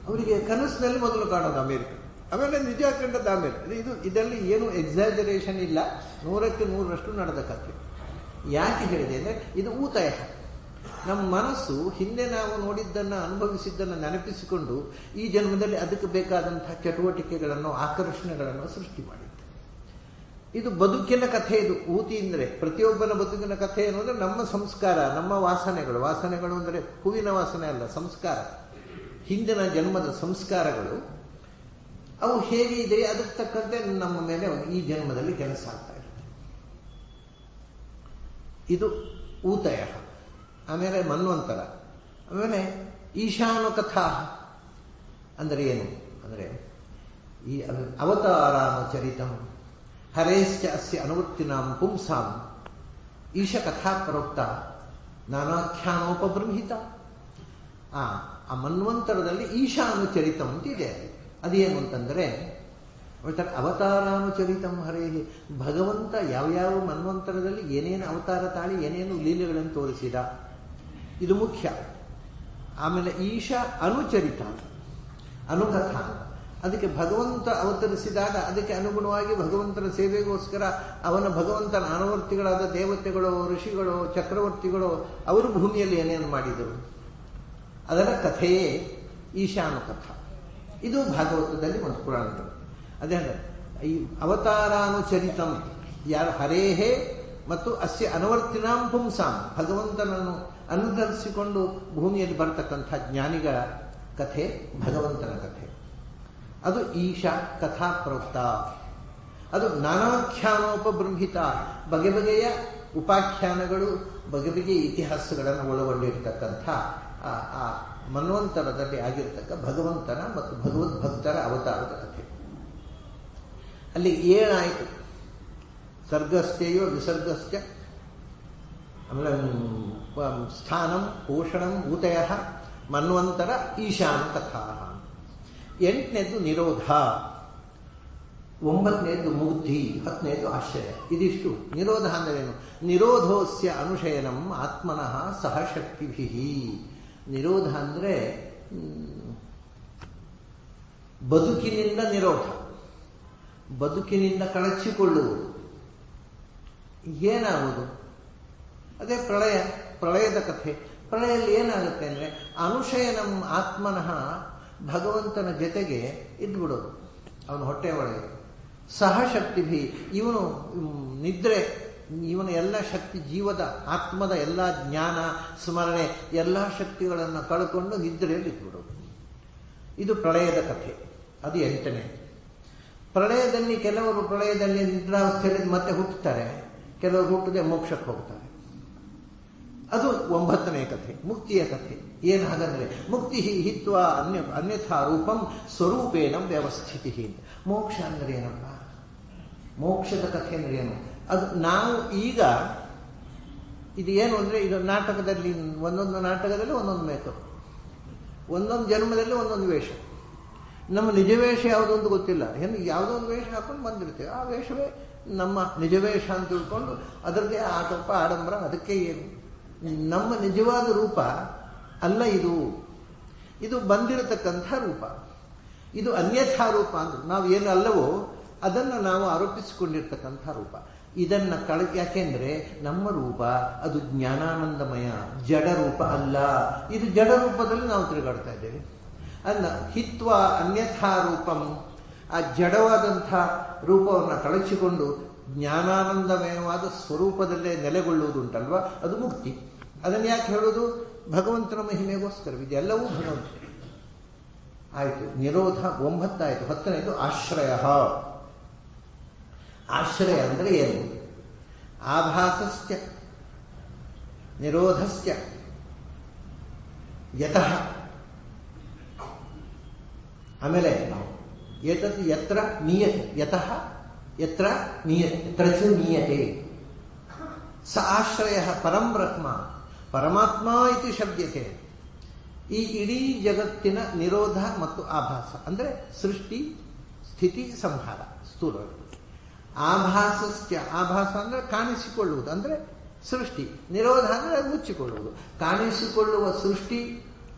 A: ಅವರಿಗೆ ಕನಸಿನಲ್ಲಿ ಮೊದಲು ಕಾಣೋದು ಅಮೆರಿಕ, ಆಮೇಲೆ ನಿಜ ಕಂಡದ್ದು ಆಮೇಲೆ. ಇದರಲ್ಲಿ ಏನು ಎಕ್ಸಾಜರೇಷನ್ ಇಲ್ಲ, 100ಕ್ಕೆ 100ರಷ್ಟು ನಡೆದ ಕಥೆ. ಯಾಕೆ ಹೇಳಿದೆ ಅಂದರೆ ಇದು ಊತಯ. ನಮ್ಮ ಮನಸ್ಸು ಹಿಂದೆ ನಾವು ನೋಡಿದ್ದನ್ನು ಅನುಭವಿಸಿದ್ದನ್ನು ನೆನಪಿಸಿಕೊಂಡು ಈ ಜನ್ಮದಲ್ಲಿ ಅದಕ್ಕೆ ಬೇಕಾದಂತಹ ಚಟುವಟಿಕೆಗಳನ್ನು ಆಕರ್ಷಣೆಗಳನ್ನು ಸೃಷ್ಟಿ ಮಾಡಿದೆ. ಇದು ಬದುಕಿನ ಕಥೆ. ಇದು ಊತಿ ಅಂದರೆ ಪ್ರತಿಯೊಬ್ಬನ ಬದುಕಿನ ಕಥೆ ಅನ್ನೋದ್ರೆ ನಮ್ಮ ಸಂಸ್ಕಾರ, ನಮ್ಮ ವಾಸನೆಗಳು ಅಂದರೆ ಹೂವಿನ ವಾಸನೆ ಅಲ್ಲ, ಸಂಸ್ಕಾರ, ಹಿಂದಿನ ಜನ್ಮದ ಸಂಸ್ಕಾರಗಳು. ಅವು ಹೇಗೆ ಇದೆ ಅದಕ್ಕೆ ತಕ್ಕಂತೆ ನಮ್ಮ ಮೇಲೆ ಈ ಜನ್ಮದಲ್ಲಿ ಕೆಲಸ ಆಗ್ತಾ ಇರುತ್ತೆ. ಇದು ಊತಯ. ಆಮೇಲೆ ಮನ್ವಂತರ. ಆಮೇಲೆ ಈಶಾನು ಕಥಾ ಅಂದರೆ ಏನು ಅಂದರೆ ಈ ಅವತಾರಾನುಚರಿತಂ ಹರೇಶ್ಚ ಅಸ್ಯ ಅನುವೃತ್ತಿನಾಂ ಪುಂಸಾಂ ಈಶ ಕಥಾ ಪ್ರೋಕ್ತ ನಾನಾಖ್ಯಾನೋಪಬೃಂಹಿತ. ಆ ಮನ್ವಂತರದಲ್ಲಿ ಈಶಾನುಚರಿತಂ ಅಂತಿದೆ. ಅದೇನು ಅಂತಂದರೆ ಅವತಾರಾನುಚರಿತಂ ಹರೇಹಿ, ಭಗವಂತ ಯಾವ್ಯಾವ ಮನ್ವಂತರದಲ್ಲಿ ಏನೇನು ಅವತಾರ ತಾಳಿ ಏನೇನು ಲೀಲೆಗಳನ್ನು ತೋರಿಸಿದ, ಇದು ಮುಖ್ಯ. ಆಮೇಲೆ ಈಶ ಅನುಚರಿತ, ಅನುಕಥ. ಅದಕ್ಕೆ ಭಗವಂತ ಅವತರಿಸಿದಾಗ ಅದಕ್ಕೆ ಅನುಗುಣವಾಗಿ ಭಗವಂತನ ಸೇವೆಗೋಸ್ಕರ ಭಗವಂತನ ಅನುವರ್ತಿಗಳಾದ ದೇವತೆಗಳು, ಋಷಿಗಳು, ಚಕ್ರವರ್ತಿಗಳು ಅವರು ಭೂಮಿಯಲ್ಲಿ ಏನೇನು ಮಾಡಿದರು ಅದರ ಕಥೆಯೇ ಈಶಾನುಕಥ. ಇದು ಭಾಗವತದಲ್ಲಿ ಮತ್ತು ಪುರಾಣದಲ್ಲಿ. ಅದೇ ಈ ಅವತಾರಾನುಚರಿತಂ ಯಾರು ಹರೇಹೇ ಮತ್ತು ಅಸ್ಯ ಅನುವರ್ತಿನಾಂ ಪುಂಸಾಂ, ಭಗವಂತನನ್ನು ಅನುಸರಿಸಿಕೊಂಡು ಭೂಮಿಯಲ್ಲಿ ಬರ್ತಕ್ಕಂಥ ಜ್ಞಾನಿಗಳ ಕಥೆ ಭಗವಂತನ ಕಥೆ. ಅದು ಈಶಾ ಕಥಾ ಪ್ರೋಕ್ತ. ಅದು ನಾನಾಖ್ಯಾನೋಪಬೃಂಹಿತ, ಬಗೆ ಬಗೆಯ ಉಪಾಖ್ಯಾನಗಳು, ಬಗೆ ಬಗೆಯ ಇತಿಹಾಸಗಳನ್ನು ಒಳಗೊಂಡಿರ್ತಕ್ಕಂಥ ಆ ಮನ್ವಂತರದಲ್ಲಿ ಆಗಿರ್ತಕ್ಕ ಭಗವಂತನ ಮತ್ತು ಭಗವದ್ಭಕ್ತರ ಅವತಾರದ ಕಥೆ. ಅಲ್ಲಿ ಏನಾಯಿತು, ಸರ್ಗಸ್ಥೆಯೋ ವಿಸರ್ಗಶ್ಚ, ಆಮೇಲೆ ಸ್ಥಾನಂ ಪೋಷಣಂ ಊತಯ ಮನ್ವಂತರ ಈಶಾನ ಕಥಾ. 8ನೇದು ನಿರೋಧ, 9ನೇದು ಮುಗ್ಧಿ, 10ನೇದು ಆಶ್ರಯ. ಇದಿಷ್ಟು. ನಿರೋಧ ಅಂದರೇನು? ನಿರೋಧೋಸ್ಯ ಅನುಶಯನಂ ಆತ್ಮನಃ ಸಹಶಕ್ತಿಭಿ. ನಿರೋಧ ಅಂದರೆ ಬದುಕಿನಿಂದ ನಿರೋಧ, ಬದುಕಿನಿಂದ ಕಳಚಿಕೊಳ್ಳುವುದು. ಏನಾಗುವುದು? ಅದೇ ಪ್ರಳಯದ ಕಥೆ. ಪ್ರಳಯಲ್ಲಿ ಏನಾಗುತ್ತೆ ಅಂದರೆ ಅನುಶಯನಂ ಆತ್ಮನಃ, ಭಗವಂತನ ಜೊತೆಗೆ ಇದ್ಬಿಡೋದು ಅವನ ಹೊಟ್ಟೆ ಒಳಗೆ. ಸಹಶಕ್ತಿಭಿ, ಇವನು ನಿದ್ರೆ, ಇವನ ಎಲ್ಲ ಶಕ್ತಿ, ಜೀವದ ಆತ್ಮದ ಎಲ್ಲ ಜ್ಞಾನ ಸ್ಮರಣೆ ಎಲ್ಲ ಶಕ್ತಿಗಳನ್ನು ಕಳ್ಕೊಂಡು ನಿದ್ರೆಯಲ್ಲಿ ಇದ್ಬಿಡೋದು. ಇದು ಪ್ರಳಯದ ಕಥೆ. ಅದು 8ನೇ. ಪ್ರಳಯದಲ್ಲಿ ಕೆಲವರು ಪ್ರಳಯದಲ್ಲಿ ನಿದ್ರಾವಸ್ಥೆಯಲ್ಲಿ ಮತ್ತೆ ಹುಟ್ಟುತ್ತಾರೆ, ಕೆಲವರು ಹುಟ್ಟದೆ ಮೋಕ್ಷಕ್ಕೆ ಹೋಗ್ತಾರೆ. ಅದು 9ನೇ ಕಥೆ, ಮುಕ್ತಿಯ ಕಥೆ. ಏನು ಹಾಗಂದ್ರೆ ಮುಕ್ತಿ ಹಿತ್ವ ಅನ್ಯಥಾ ರೂಪಂ ಸ್ವರೂಪೇಣ ವ್ಯವಸ್ಥಿತಿ. ಮೋಕ್ಷ ಅಂದ್ರೆ ಏನಪ್ಪ? ಮೋಕ್ಷದ ಕಥೆ ಅಂದ್ರೆ ಏನು? ಅದು ನಾವು ಈಗ ಇದು ಏನು ಅಂದ್ರೆ, ಇದು ನಾಟಕದಲ್ಲಿ ಒಂದೊಂದು ನಾಟಕದಲ್ಲಿ ಒಂದೊಂದು ಮೇಕಪ್, ಒಂದೊಂದು ಜನ್ಮದಲ್ಲಿ ಒಂದೊಂದು ವೇಷ. ನಮ್ಮ ನಿಜ ವೇಷ ಯಾವುದೊಂದು ಗೊತ್ತಿಲ್ಲ, ಯಾವುದೋ ಒಂದು ವೇಷ ಹಾಕೊಂಡು ಬಂದಿರ್ತೇವೆ. ಆ ವೇಷವೇ ನಮ್ಮ ನಿಜ ವೇಷ ಅಂತ ತಿಳ್ಕೊಂಡು ಅದರದ್ದೇ ಆಟೋಪ ಆಡಂಬರ. ಅದಕ್ಕೆ ಏನು ನಮ್ಮ ನಿಜವಾದ ರೂಪ ಅಲ್ಲ ಇದು. ಇದು ಬಂದಿರತಕ್ಕಂಥ ರೂಪ. ಇದು ಅನ್ಯಥಾ ರೂಪ ಅಂದ್ರೆ ನಾವು ಏನು ಅಲ್ಲವೋ ಅದನ್ನು ನಾವು ಆರೋಪಿಸಿಕೊಂಡಿರ್ತಕ್ಕಂಥ ರೂಪ. ಇದನ್ನ ಯಾಕೆಂದ್ರೆ ನಮ್ಮ ರೂಪ ಅದು ಜ್ಞಾನಾನಂದಮಯ, ಜಡ ರೂಪ ಅಲ್ಲ. ಇದು ಜಡ ರೂಪದಲ್ಲಿ ನಾವು ತಿರುಗಾಡ್ತಾ ಇದ್ದೇವೆ. ಅಲ್ಲ, ಹಿತ್ವ ಅನ್ಯಥಾ ರೂಪಂ, ಆ ಜಡವಾದಂಥ ರೂಪವನ್ನು ಕಳಚಿಕೊಂಡು ಜ್ಞಾನಾನಂದಮಯವಾದ ಸ್ವರೂಪದಲ್ಲೇ ನೆಲೆಗೊಳ್ಳುವುದುಂಟಲ್ವ, ಅದು ಮುಕ್ತಿ. ಅದನ್ನು ಯಾಕೆ ಹೇಳೋದು? ಭಗವಂತನ ಮಹಿಮೆಗೋಸ್ಕರ. ಇದೆಲ್ಲವೂ ಭಗವಂತ. ಆಯಿತು, ನಿರೋಧ 9 ಆಯಿತು. 10ನೇದು ಆಶ್ರಯ. ಆಶ್ರಯ ಅಂದರೆ ಏನು? ಆಭಾಸಸ್ಯ ನಿರೋಧಸ್ಯ ಯತಃ. ಆಮೇಲೆ ಏತತ್ ಯತ್ರ ನೀಯತೆ, ಯತಃ ಯತ್ರ ನೀಯತೆ, ಯತ್ರಚ ನೀಯತೆ ಸ ಆಶ್ರಯ ಪರಂ ಬ್ರಹ್ಮ, ಪರಮಾತ್ಮ ಇತಿ ಶಬ್ದತೆ. ಈ ಇಡೀ ಜಗತ್ತಿನ ನಿರೋಧ ಮತ್ತು ಆಭಾಸ ಅಂದರೆ ಸೃಷ್ಟಿ ಸ್ಥಿತಿ ಸಂಹಾರ ಸ್ಥೂಲ. ಆಭಾಸಸ್ಯ, ಆಭಾಸ ಅಂದರೆ ಕಾಣಿಸಿಕೊಳ್ಳುವುದು, ಅಂದರೆ ಸೃಷ್ಟಿ. ನಿರೋಧ ಅಂದರೆ ಮುಚ್ಚಿಕೊಳ್ಳುವುದು. ಕಾಣಿಸಿಕೊಳ್ಳುವ ಸೃಷ್ಟಿ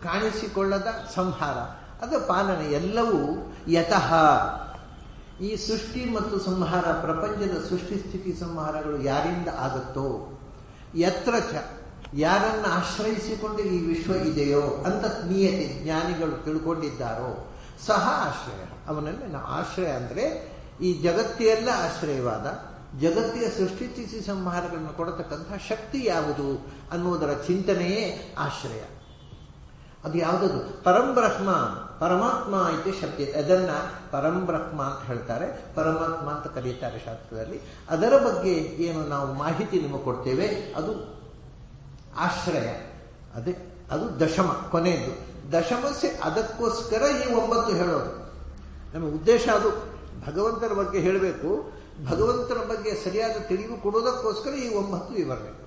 A: ಕಾಣಿಸಿಕೊಳ್ಳದ ಸಂಹಾರ, ಅದು ಪಾಲನೆ. ಎಲ್ಲವೂ ಯತಃ. ಈ ಸೃಷ್ಟಿ ಮತ್ತು ಸಂಹಾರ, ಪ್ರಪಂಚದ ಸೃಷ್ಟಿ ಸ್ಥಿತಿ ಸಂಹಾರಗಳು ಯಾರಿಂದ ಆಗುತ್ತೋ, ಯತ್ರ ಚ, ಯಾರನ್ನ ಆಶ್ರಯಿಸಿಕೊಂಡು ಈ ವಿಶ್ವ ಇದೆಯೋ ಅಂತ ನಿಯತಿ ಜ್ಞಾನಿಗಳು ತಿಳ್ಕೊಂಡಿದ್ದಾರೋ, ಸಹ ಆಶ್ರಯ, ಅವನನ್ನೇ ನಾವು ಆಶ್ರಯ ಅಂದರೆ ಈ ಜಗತ್ತೆಲ್ಲ ಆಶ್ರಯವಾದ, ಜಗತ್ತಿನ ಸೃಷ್ಟಿ ಸ್ಥಿತಿ ಸಂಹಾರಗಳನ್ನು ಕೊಡತಕ್ಕಂಥ ಶಕ್ತಿ ಯಾವುದು ಅನ್ನುವುದರ ಚಿಂತನೆಯೇ ಆಶ್ರಯ. ಅದು ಯಾವುದದು? ಪರಂಬ್ರಹ್ಮ, ಪರಮಾತ್ಮ ಐತೆ ಶಬ್ದ. ಅದನ್ನ ಪರಂಬ್ರಹ್ಮ ಅಂತ ಹೇಳ್ತಾರೆ, ಪರಮಾತ್ಮ ಅಂತ ಕರೀತಾರೆ ಶಾಸ್ತ್ರದಲ್ಲಿ. ಅದರ ಬಗ್ಗೆ ಏನು ನಾವು ಮಾಹಿತಿ ನಿಮಗೆ ಕೊಡ್ತೇವೆ, ಅದು ಆಶ್ರಯ. ಅದೇ ಅದು ದಶಮ, ಕೊನೆಯದು ದಶಮಸೆ. ಅದಕ್ಕೋಸ್ಕರ ಈ 9 ಹೇಳೋದು. ನಮ್ಮ ಉದ್ದೇಶ ಅದು. ಭಗವಂತನ ಬಗ್ಗೆ ಹೇಳಬೇಕು, ಭಗವಂತನ ಬಗ್ಗೆ ಸರಿಯಾದ ತಿಳಿವು ಕೊಡೋದಕ್ಕೋಸ್ಕರ ಈ 9 ಬರಬೇಕು.